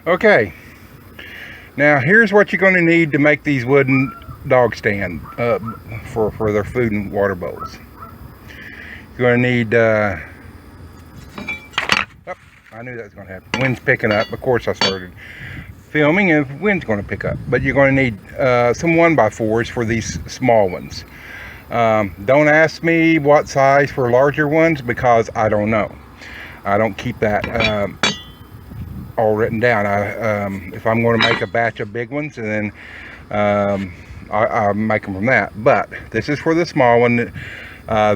Okay, now here's what you're going to need to make these wooden dog stand for their food and water bowls. You're going to need oh, I knew that was going to happen. Wind's picking up. Of course I started filming and wind's going to pick up. But you're going to need some 1x4s for these small ones. Don't ask me what size for larger ones because I don't know. I don't keep that all written down. If I'm going to make a batch of big ones, and then I make them from that. But this is for the small one.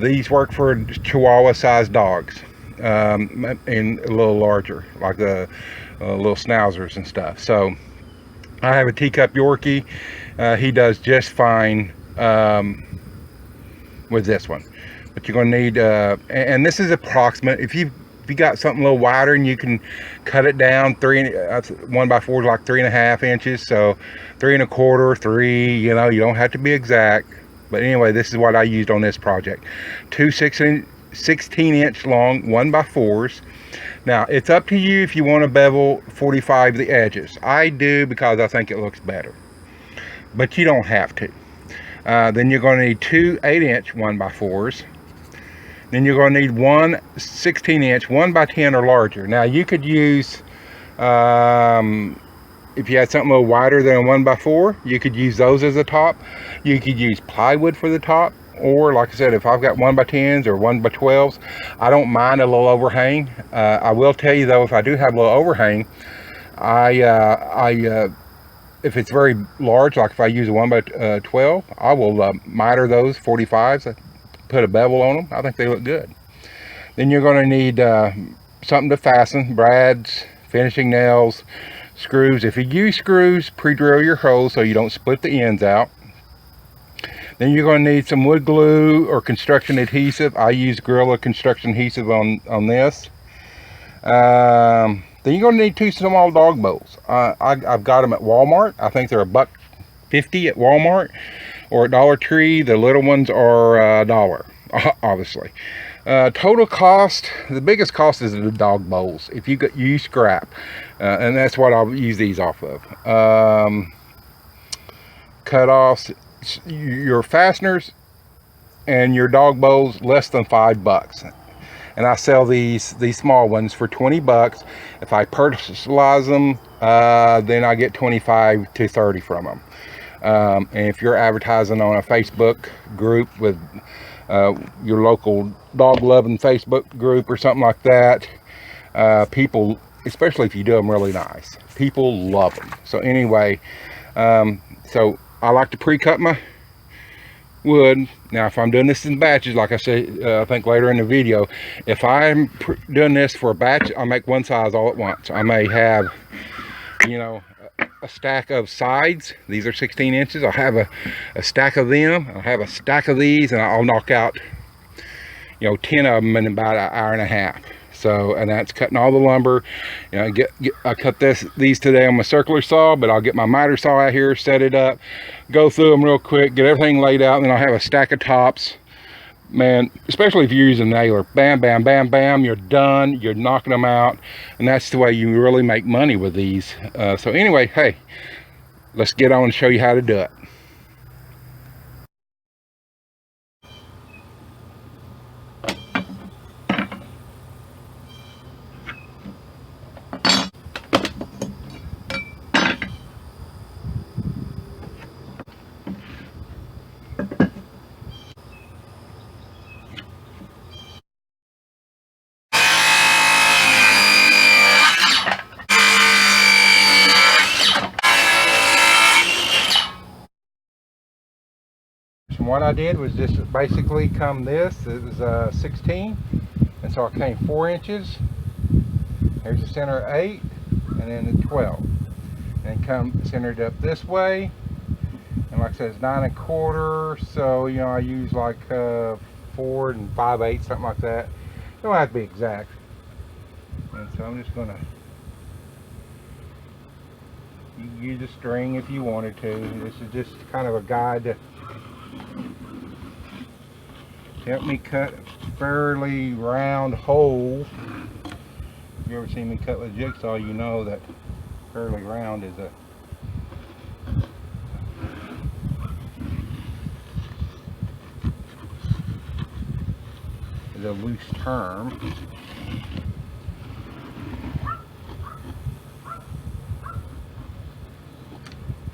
These work for Chihuahua sized dogs, and a little larger, like the little schnauzers and stuff. So I have a teacup Yorkie. He does just fine with this one. But you're going to need, and this is approximate. If you got something a little wider and you can cut it down, 1x4 is like 3.5 inches, so 3 1/4, 3, you know, you don't have to be exact. But anyway, this is what I used on this project. 2 16-inch long 1x4s. Now it's up to you if you want to bevel 45 the edges. I do because I think it looks better, but you don't have to. Then you're going to need 2 8-inch 1x4s. Then you're going to need 1 16-inch 1x10 or larger. Now you could use, if you had something a little wider than a 1x4, you could use those as a top. You could use plywood for the top, or like I said, if I've got 1x10s or 1x12s, I don't mind a little overhang. I will tell you though, if I do have a little overhang, if it's very large, like if I use a 1x12, I will miter those 45s, put a bevel on them. I think they look good. Then you're going to need something to fasten, brads, finishing nails, screws. If you use screws, pre-drill your holes so you don't split the ends out. Then you're going to need some wood glue or construction adhesive. I use Gorilla construction adhesive on this. Then you're going to need 2 small dog bowls. I've got them at Walmart. I think they're $1.50 at Walmart, or at Dollar Tree. The little ones are $1, obviously. Total cost, the biggest cost is the dog bowls. If you use scrap, and that's what I'll use these off of. Cut-offs, your fasteners and your dog bowls, less than $5. And I sell these small ones for $20. If I personalize them, then I get 25 to 30 from them. And if you're advertising on a Facebook group with your local dog loving Facebook group or something like that, people, especially if you do them really nice, people love them. So anyway, so I like to pre-cut my wood. Now if I'm doing this in batches, like I said, I think later in the video, if I'm doing this for a batch, I make one size all at once. I may have, you know, a stack of sides. These are 16 inches. I'll have a stack of them. I'll have a stack of these, and I'll knock out, you know, 10 of them in about an hour and a half. So, and that's cutting all the lumber. You know, I cut these today on my circular saw, but I'll get my miter saw out here, set it up, go through them real quick, get everything laid out, and then I'll have a stack of tops. Man, especially if you're using a nailer, bam, bam, bam, bam, you're done. You're knocking them out, and that's the way you really make money with these. So anyway, hey, let's get on and show you how to do it. What I did was just basically come this. It was 16, and so I came 4 inches. Here's the center 8, and then the 12, and come centered up this way. And like I said, it's 9 1/4. So you know, I use like 4 5/8, something like that. You don't have to be exact. And so I'm just gonna use a string if you wanted to. This is just kind of a guide to help me cut a fairly round hole. If you ever seen me cut with a jigsaw, you know that fairly round is a loose term.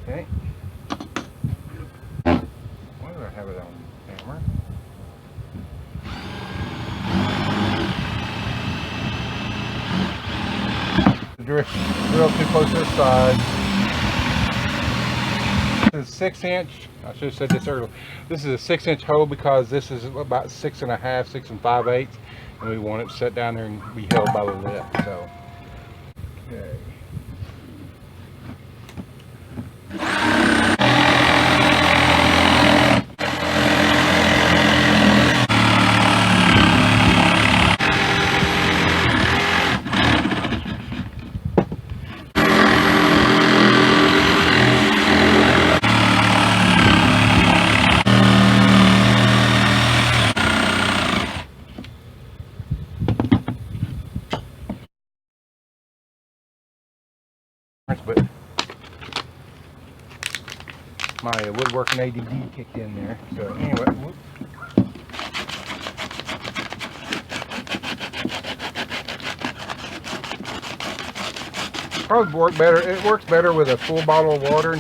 Okay. Why do I have it on camera? Drill too close to the side. This is 6-inch. I should have said this earlier. This is a 6-inch hole because this is about 6.5, 6 5/8, and we want it set down there and be held by the lip. So, okay. But my woodworking ADD kicked in there. So anyway, whoop. Probably work better. It works better with a full bottle of water.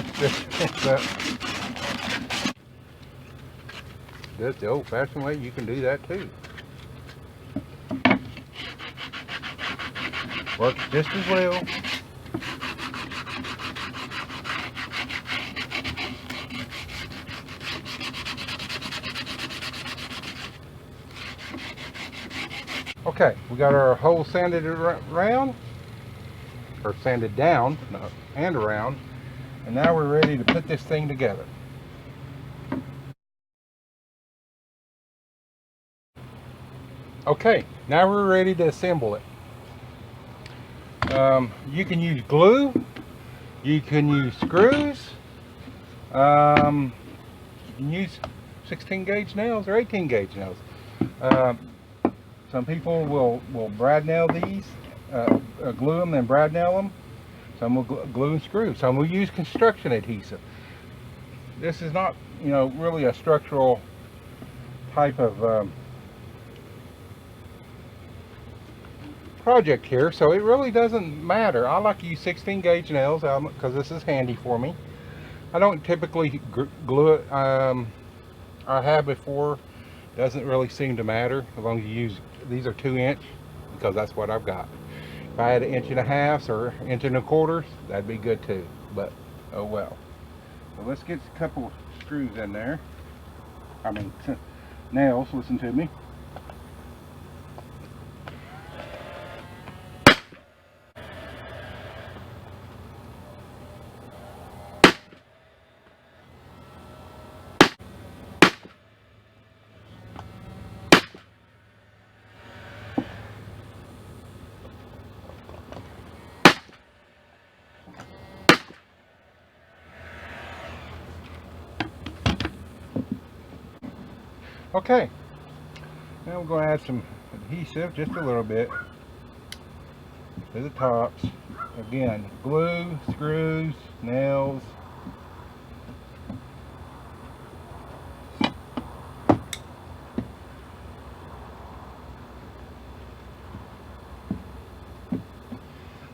That's the old-fashioned way. You can do that too. Works just as well. Okay, we got our hole sanded around, or sanded down, and around, and now we're ready to put this thing together. Okay, now we're ready to assemble it. You can use glue, you can use screws, you can use 16 gauge nails or 18 gauge nails. Some people will brad nail these, glue them, then brad nail them. Some will glue and screw. Some will use construction adhesive. This is not, really a structural type of project here, so it really doesn't matter. I like to use 16 gauge nails because this is handy for me. I don't typically glue it. I have before. Doesn't really seem to matter as long as you use, these are 2-inch because that's what I've got. If I had 1.5 or 1.25, that'd be good too, but oh well. So let's get a couple screws in there. I mean nails, listen to me. Okay, now we're going to add some adhesive, just a little bit, to the tops. Again, glue, screws, nails.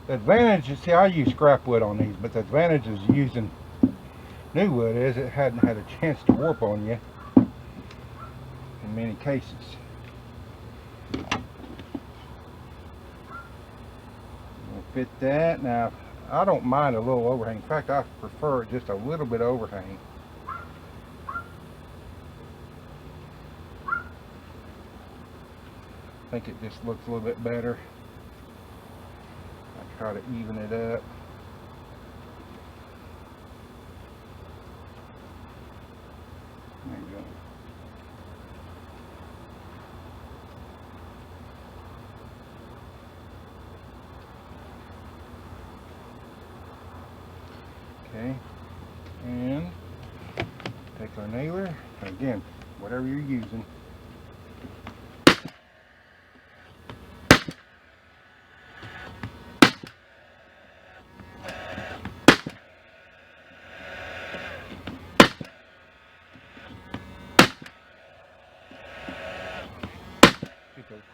The advantage is, see, I use scrap wood on these, but the advantage is using new wood is it hadn't had a chance to warp on you in many cases. We'll fit that. Now, I don't mind a little overhang. In fact, I prefer just a little bit overhang. I think it just looks a little bit better. I try to even it up. There you go. Okay, and take our nailer, again, whatever you're using.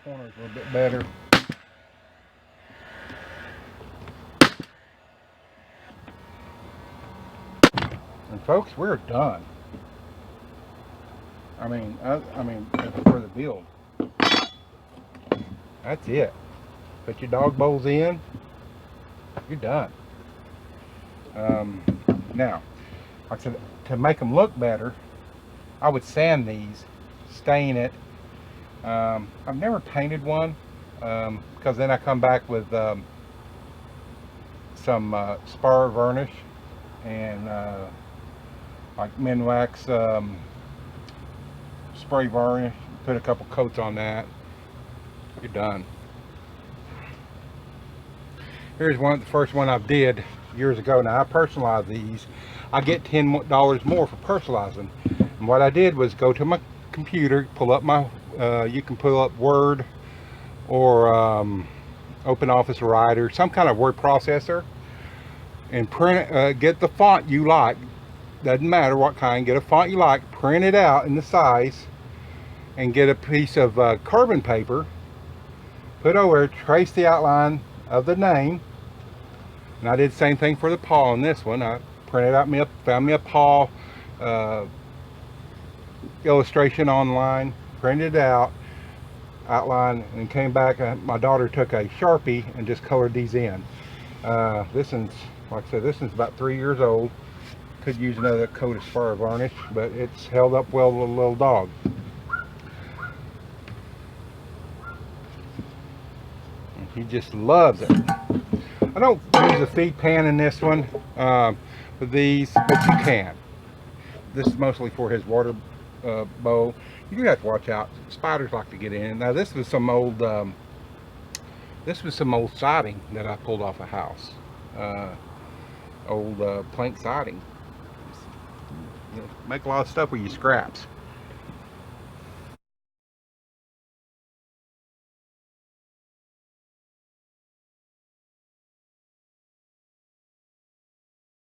corners a little bit better. And folks, we're done. I mean, for the build. That's it. Put your dog bowls in. You're done. Now, like I said, to make them look better, I would sand these, stain it. I've never painted one because then I come back with some spray varnish and like Minwax Spray Varnish. Put a couple coats on that. You're done. Here's the first one I did years ago. Now I personalize these. I get $10 more for personalizing. And what I did was go to my computer, pull up my, you can pull up Word or Open Office Writer, some kind of word processor, and print, get the font you like. Doesn't matter what kind. Get a font you like, print it out in the size, and get a piece of carbon paper, put over it, trace the outline of the name. And I did the same thing for the paw on this one. I printed out found me a paw illustration online, printed it out, outline, and came back. My daughter took a Sharpie and just colored these in. This one's, like I said, this one's about 3 years old. Could use another coat of spray varnish, but it's held up well with a little dog. He just loves it. I don't use a feed pan in this one for these, but you can. This is mostly for his water bowl. You do have to watch out. Spiders like to get in. Now this was some old siding that I pulled off a house. Old plank siding. You know, make a lot of stuff with your scraps.